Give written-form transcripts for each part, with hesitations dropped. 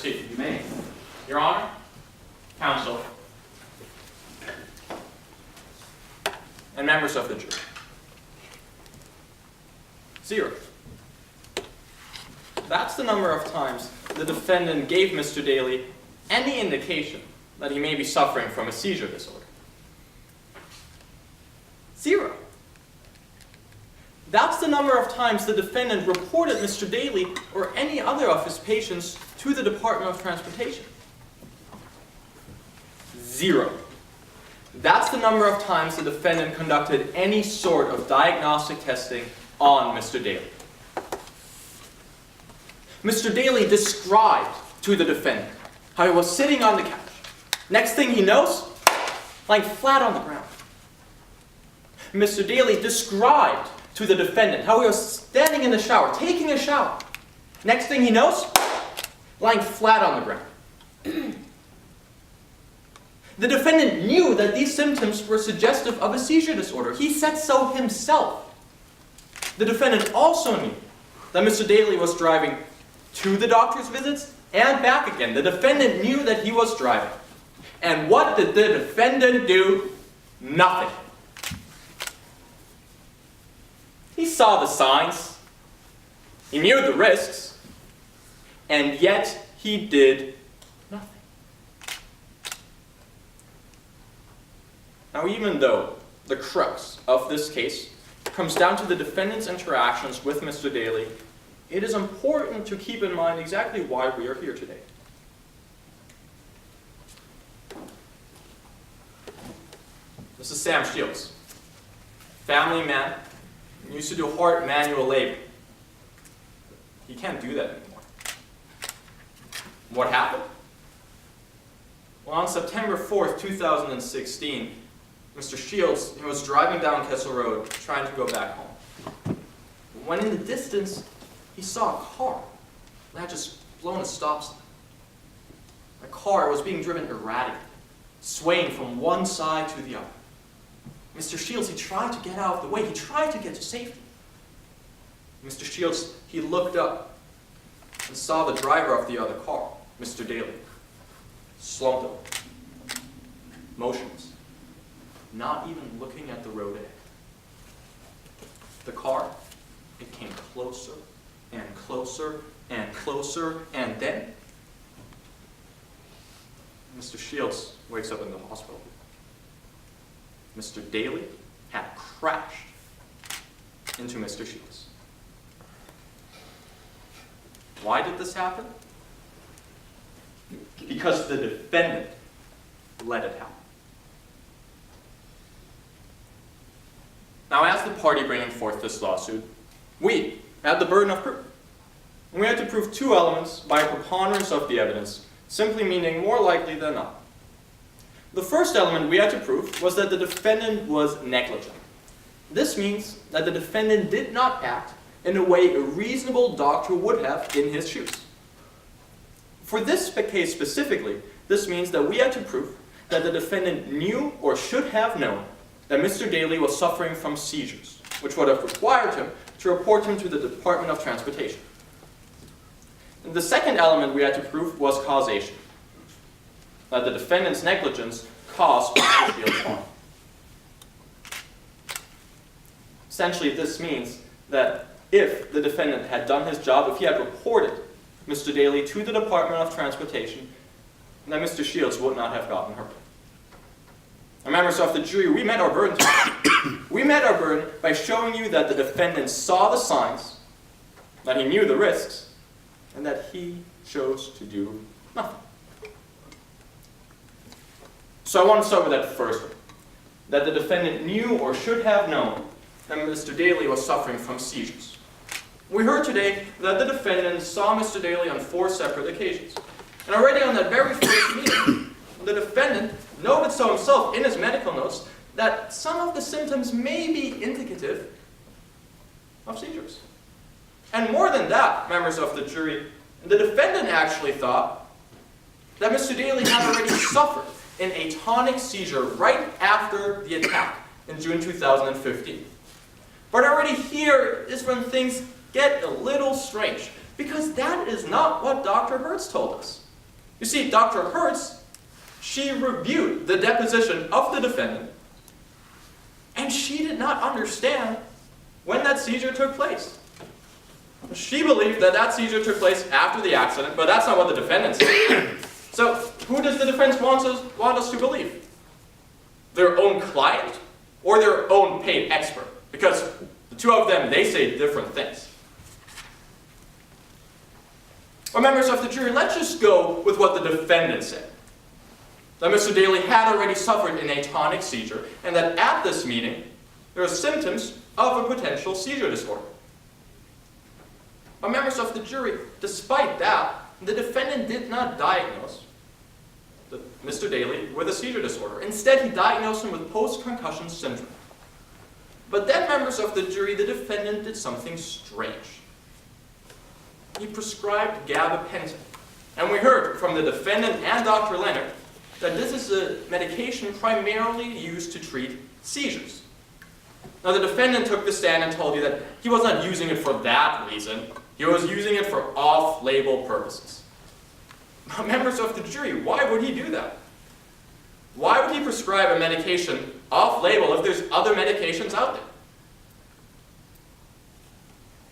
proceed. You may. Your Honor, counsel, and members of the jury. 0. That's the number of times the defendant gave Mr. Daly any indication that he may be suffering from a seizure disorder. 0. That's the number of times the defendant reported Mr. Daly or any other of his patients to the Department of Transportation. 0. That's the number of times the defendant conducted any sort of diagnostic testing on Mr. Daly. Mr. Daly described to the defendant how he was sitting on the couch. Next thing he knows, lying flat on the ground. Mr. Daly described to the defendant how he was standing in the shower, taking a shower. Next thing he knows, lying flat on the ground. The defendant knew that these symptoms were suggestive of a seizure disorder. He said so himself. The defendant also knew that Mr. Daly was driving to the doctor's visits and back again. The defendant knew that he was driving. And what did the defendant do? Nothing. He saw the signs, he knew the risks, and yet he did nothing. Now, even though the crux of this case comes down to the defendant's interactions with Mr. Daly, it is important to keep in mind exactly why we are here today. This is Sam Shields, family man. He used to do hard manual labor. He can't do that anymore. What happened? Well, on September 4th, 2016, Mr. Shields was driving down Kessel Road trying to go back home. When in the distance, he saw a car that had just blown a stop sign. The car was being driven erratically, swaying from one side to the other. Mr. Shields, he tried to get out of the way. He tried to get to safety. Mr. Shields, he looked up and saw the driver of the other car, Mr. Daly, slumped over, motionless, not even looking at the road ahead. The car, it came closer and closer and closer, and then Mr. Shields wakes up in the hospital. Mr. Daly had crashed into Mr. Shields. Why did this happen? Because the defendant let it happen. Now, as the party bringing forth this lawsuit, we had the burden of proof. And we had to prove 2 elements by a preponderance of the evidence, simply meaning more likely than not. The first element we had to prove was that the defendant was negligent. This means that the defendant did not act in a way a reasonable doctor would have in his shoes. For this case specifically, this means that we had to prove that the defendant knew or should have known that Mr. Daly was suffering from seizures, which would have required him to report him to the Department of Transportation. And the second element we had to prove was causation. That the defendant's negligence caused Mr. Shields' harm. Essentially, this means that if the defendant had done his job, if he had reported Mr. Daly to the Department of Transportation, then Mr. Shields would not have gotten hurt. And members of the jury, we met our burden today. We met our burden by showing you that the defendant saw the signs, that he knew the risks, and that he chose to do nothing. So I want to start with that first one, that the defendant knew or should have known that Mr. Daly was suffering from seizures. We heard today that the defendant saw Mr. Daly on 4 separate occasions. And already on that very first meeting, the defendant noted so himself in his medical notes that some of the symptoms may be indicative of seizures. And more than that, members of the jury, the defendant actually thought that Mr. Daly had already suffered an atonic seizure right after the attack in June 2015. But already here is when things get a little strange, because that is not what Dr. Hertz told us. You see, Dr. Hertz, she reviewed the deposition of the defendant, and she did not understand when that seizure took place. She believed that that seizure took place after the accident, but that's not what the defendant said. So, who does the defense want us to believe? Their own client or their own paid expert? Because the two of them, they say different things. Well, members of the jury, let's just go with what the defendant said. That Mr. Daly had already suffered an atonic seizure, and that at this meeting, there are symptoms of a potential seizure disorder. But members of the jury, despite that, the defendant did not diagnose Mr. Daly with a seizure disorder. Instead, he diagnosed him with post-concussion syndrome. But then, members of the jury, the defendant did something strange. He prescribed gabapentin. And we heard from the defendant and Dr. Leonard that this is a medication primarily used to treat seizures. Now, the defendant took the stand and told you that he was not using it for that reason. He was using it for off-label purposes. Now, members of the jury, why would he do that? Why would he prescribe a medication off-label if there's other medications out there?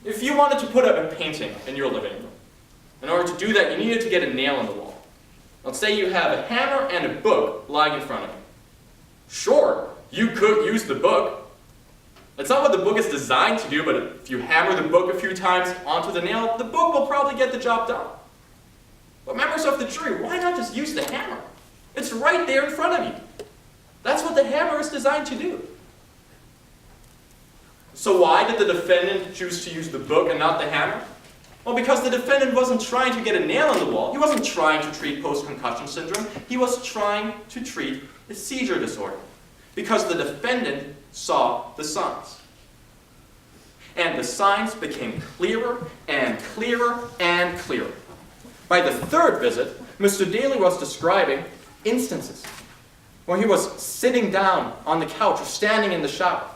If you wanted to put up a painting in your living room, in order to do that, you needed to get a nail in the wall. Let's say you have a hammer and a book lying in front of you. Sure, you could use the book. That's not what the book is designed to do, but if you hammer the book a few times onto the nail, the book will probably get the job done. But members of the jury, why not just use the hammer? It's right there in front of you. That's what the hammer is designed to do. So why did the defendant choose to use the book and not the hammer? Well, because the defendant wasn't trying to get a nail in the wall. He wasn't trying to treat post-concussion syndrome. He was trying to treat a seizure disorder. Because the defendant saw the signs. And the signs became clearer and clearer and clearer. By the third visit, Mr. Daly was describing instances where he was sitting down on the couch or standing in the shower.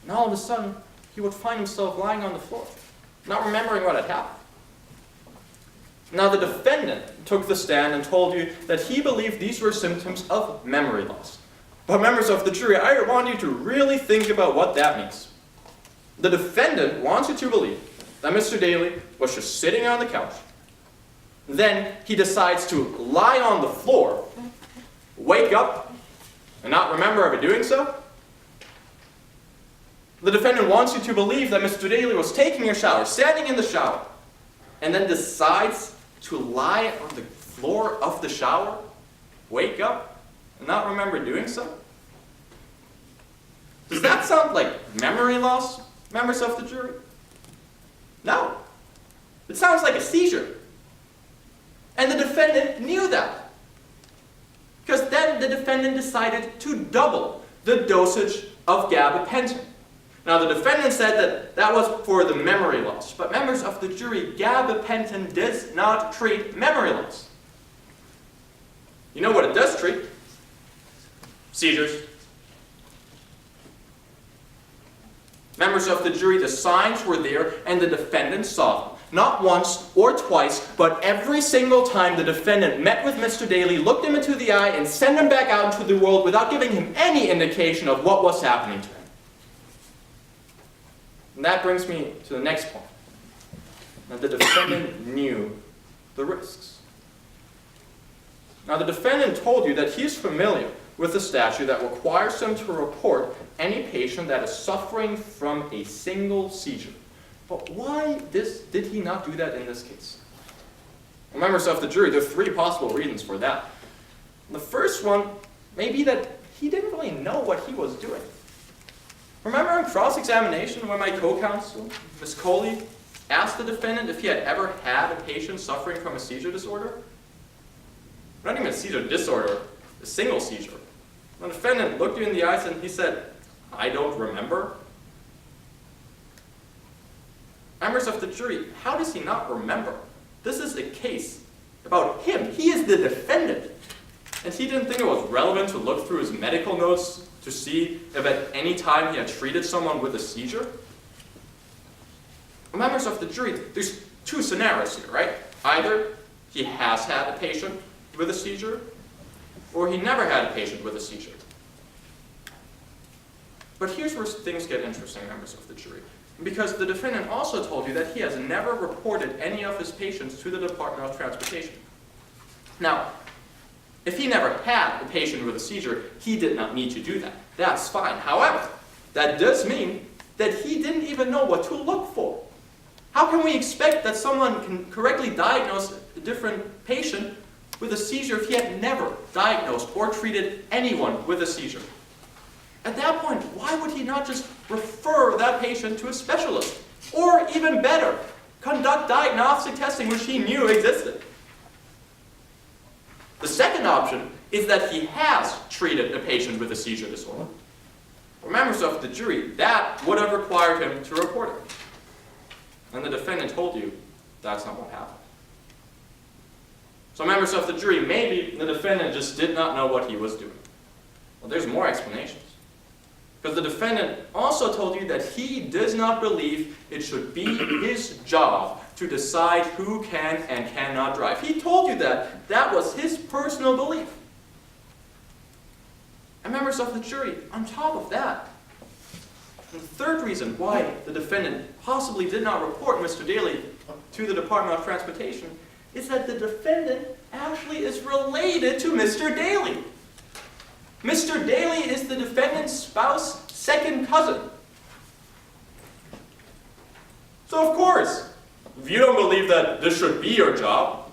And all of a sudden, he would find himself lying on the floor, not remembering what had happened. Now, the defendant took the stand and told you that he believed these were symptoms of memory loss. But members of the jury, I want you to really think about what that means. The defendant wants you to believe that Mr. Daly was just sitting on the couch. Then he decides to lie on the floor, wake up, and not remember ever doing so. The defendant wants you to believe that Mr. Daly was taking a shower, standing in the shower, and then decides to lie on the floor of the shower, wake up, and not remember doing so? Does that sound like memory loss, members of the jury? No. It sounds like a seizure. And the defendant knew that. Because then the defendant decided to double the dosage of gabapentin. Now, the defendant said that that was for the memory loss. But members of the jury, gabapentin does not treat memory loss. You know what it does treat? Seizures. Members of the jury, the signs were there and the defendant saw them. Not once or twice, but every single time the defendant met with Mr. Daly, looked him into the eye, and sent him back out into the world without giving him any indication of what was happening to him. And that brings me to the next point. That the defendant knew the risks. Now, the defendant told you that he is familiar with the statute that requires him to report any patient that is suffering from a single seizure. But why did he not do that in this case? Well, members of the jury, there are three possible reasons for that. The first one may be that he didn't really know what he was doing. Remember in cross-examination when my co-counsel, Ms. Coley, asked the defendant if he had ever had a patient suffering from a seizure disorder? Not even a seizure disorder, a single seizure. The defendant looked you in the eyes and he said, "I don't remember." Members of the jury, how does he not remember? This is a case about him. He is the defendant. And he didn't think it was relevant to look through his medical notes to see if at any time he had treated someone with a seizure? Members of the jury, there's two scenarios here, right? Either he has had a patient with a seizure, or he never had a patient with a seizure. But here's where things get interesting, members of the jury. Because the defendant also told you that he has never reported any of his patients to the Department of Transportation. Now, if he never had a patient with a seizure, he did not need to do that. That's fine. However, that does mean that he didn't even know what to look for. How can we expect that someone can correctly diagnose a different patient with a seizure if he had never diagnosed or treated anyone with a seizure? At that point, why would he not just refer that patient to a specialist? Or even better, conduct diagnostic testing which he knew existed. The second option is that he has treated a patient with a seizure disorder. For members of the jury, that would have required him to report it. And the defendant told you that's not what happened. So members of the jury, maybe the defendant just did not know what he was doing. Well, there's more explanations. Because the defendant also told you that he does not believe it should be his job to decide who can and cannot drive. He told you that. That was his personal belief. And members of the jury, on top of that, the third reason why the defendant possibly did not report Mr. Daly to the Department of Transportation is that the defendant actually is related to Mr. Daly. Mr. Daly is the defendant's spouse's second cousin. So of course, if you don't believe that this should be your job,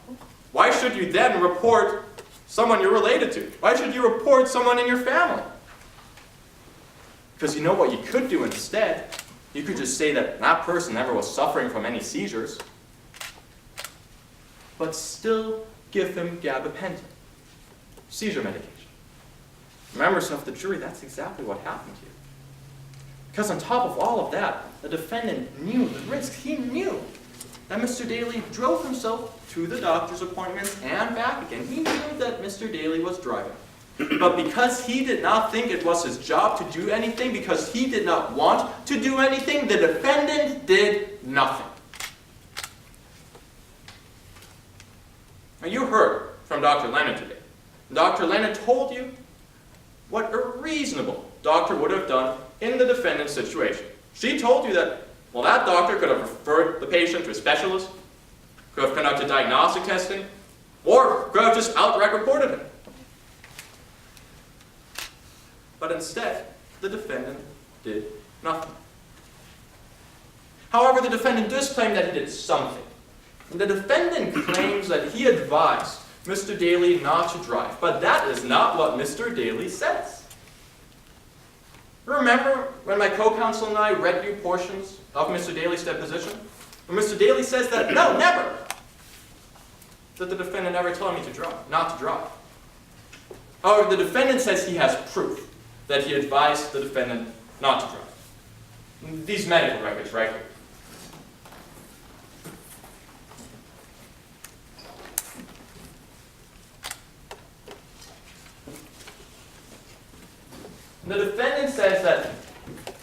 why should you then report someone you're related to? Why should you report someone in your family? Because you know what you could do instead? You could just say that that person never was suffering from any seizures, but still give him gabapentin, seizure medication. Members of the jury, that's exactly what happened here. Because on top of all of that, the defendant knew the risk. He knew that Mr. Daly drove himself to the doctor's appointments and back again. He knew that Mr. Daly was driving. But because he did not think it was his job to do anything, because he did not want to do anything, the defendant did nothing. Now you heard from Dr. Leonard today. Dr. Leonard told you what a reasonable doctor would have done in the defendant's situation. She told you that, well, that doctor could have referred the patient to a specialist, could have conducted diagnostic testing, or could have just outright reported him. But instead, the defendant did nothing. However, the defendant does claim that he did something. And the defendant claims that he advised Mr. Daly not to drive, but that is not what Mr. Daly says. Remember when my co-counsel and I read you portions of Mr. Daly's deposition? Where Mr. Daly says that, no, never! That the defendant never told me to drive, not to drive. However, the defendant says he has proof that he advised the defendant not to drive. These medical records right here. The defendant says that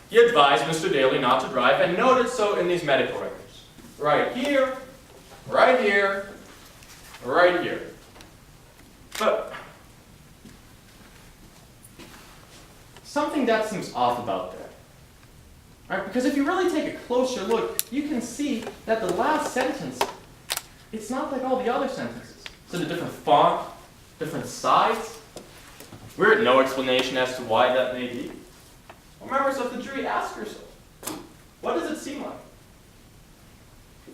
he advised Mr. Daly not to drive and noted so in these medical records. Right here, right here, right here. But something that seems off about that. Right? Because if you really take a closer look, you can see that the last sentence, it's not like all the other sentences. It's in a different font, different size. We're at no explanation as to why that may be. Well, members of the jury, ask yourself, what does it seem like?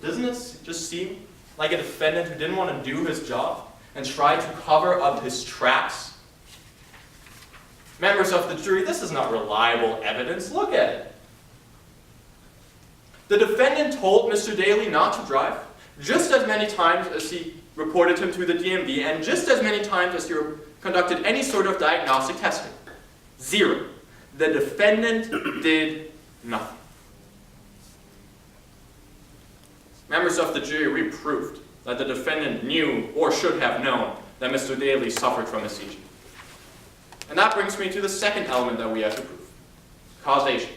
Doesn't it just seem like a defendant who didn't want to do his job and tried to cover up his tracks? Members of the jury, this is not reliable evidence. Look at it. The defendant told Mr. Daly not to drive just as many times as he reported him to the DMV and just as many times as he conducted any sort of diagnostic testing. 0. The defendant did nothing. Members of the jury, we proved that the defendant knew or should have known that Mr. Daly suffered from a seizure. And that brings me to the second element that we have to prove, causation.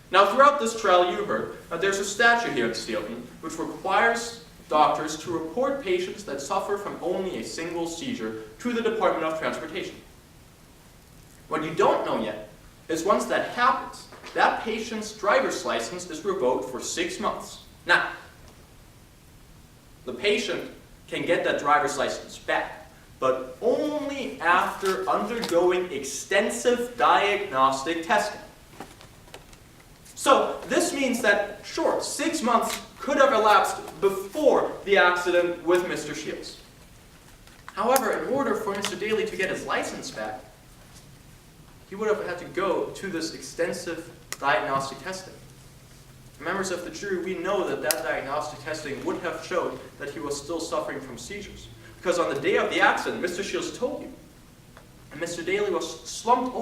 Now, throughout this trial, you heard that there's a statute here in Steelton which requires doctors to report patients that suffer from only a single seizure to the Department of Transportation. What you don't know yet is once that happens, that patient's driver's license is revoked for 6 months. Now, the patient can get that driver's license back, but only after undergoing extensive diagnostic testing. So this means that, sure, 6 months could have elapsed before the accident with Mr. Shields. However, in order for Mr. Daly to get his license back, he would have had to go to this extensive diagnostic testing. Members of the jury, we know that that diagnostic testing would have showed that he was still suffering from seizures. Because on the day of the accident, Mr. Shields told you, and Mr. Daly was slumped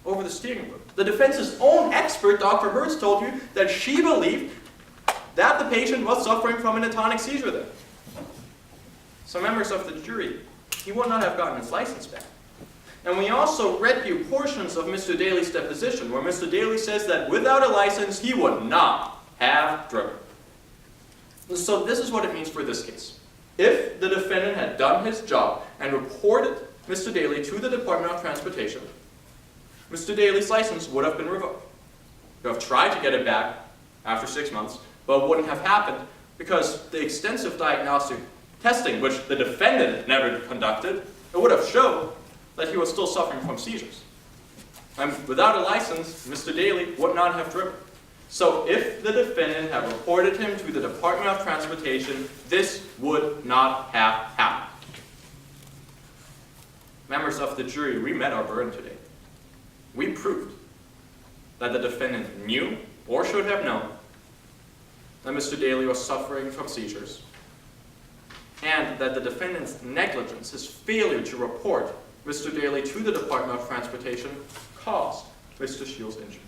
over the steering wheel. The defense's own expert, Dr. Hertz, told you that she believed that the patient was suffering from an atonic seizure there. So members of the jury, he would not have gotten his license back. And we also read you portions of Mr. Daly's deposition, where Mr. Daly says that without a license, he would not have driven. So this is what it means for this case. If the defendant had done his job and reported Mr. Daly to the Department of Transportation, Mr. Daly's license would have been revoked. He would have tried to get it back after 6 months, but it wouldn't have happened because the extensive diagnostic testing, which the defendant never conducted, it would have shown that he was still suffering from seizures. And without a license, Mr. Daly would not have driven. So if the defendant had reported him to the Department of Transportation, this would not have happened. Members of the jury, we met our burden today. We proved that the defendant knew or should have known that Mr. Daly was suffering from seizures, and that the defendant's negligence, his failure to report Mr. Daly to the Department of Transportation, caused Mr. Shields' injuries.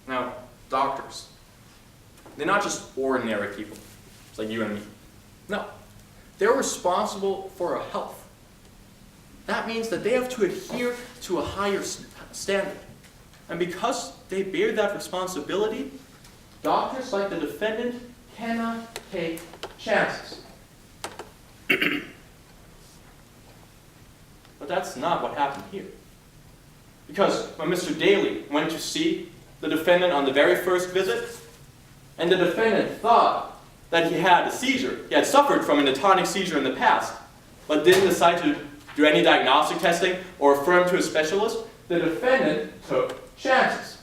Now, doctors, they're not just ordinary people. It's like you and me. No, they're responsible for our health. That means that they have to adhere to a higher standard. And because they bear that responsibility, doctors like the defendant cannot take chances. But that's not what happened here. Because when Mr. Daly went to see the defendant on the very first visit, and the defendant thought that he had a seizure, he had suffered from an atonic seizure in the past, but didn't decide to do any diagnostic testing or refer him to a specialist, the defendant took chances.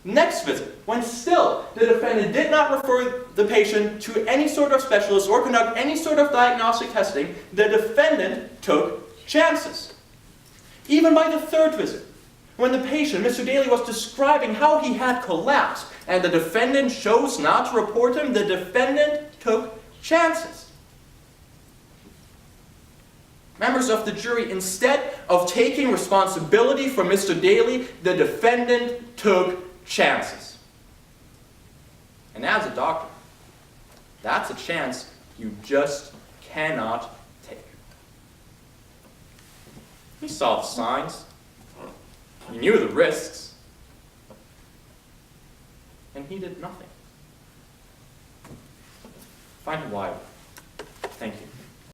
Next visit, when still the defendant did not refer the patient to any sort of specialist or conduct any sort of diagnostic testing, the defendant took chances. Even by the third visit, when the patient, Mr. Daly, was describing how he had collapsed and the defendant chose not to report him, the defendant took chances. Members of the jury, instead of taking responsibility for Mr. Daly, the defendant took chances. And as a doctor, that's a chance you just cannot take. He saw the signs. He knew the risks. And he did nothing. Find why.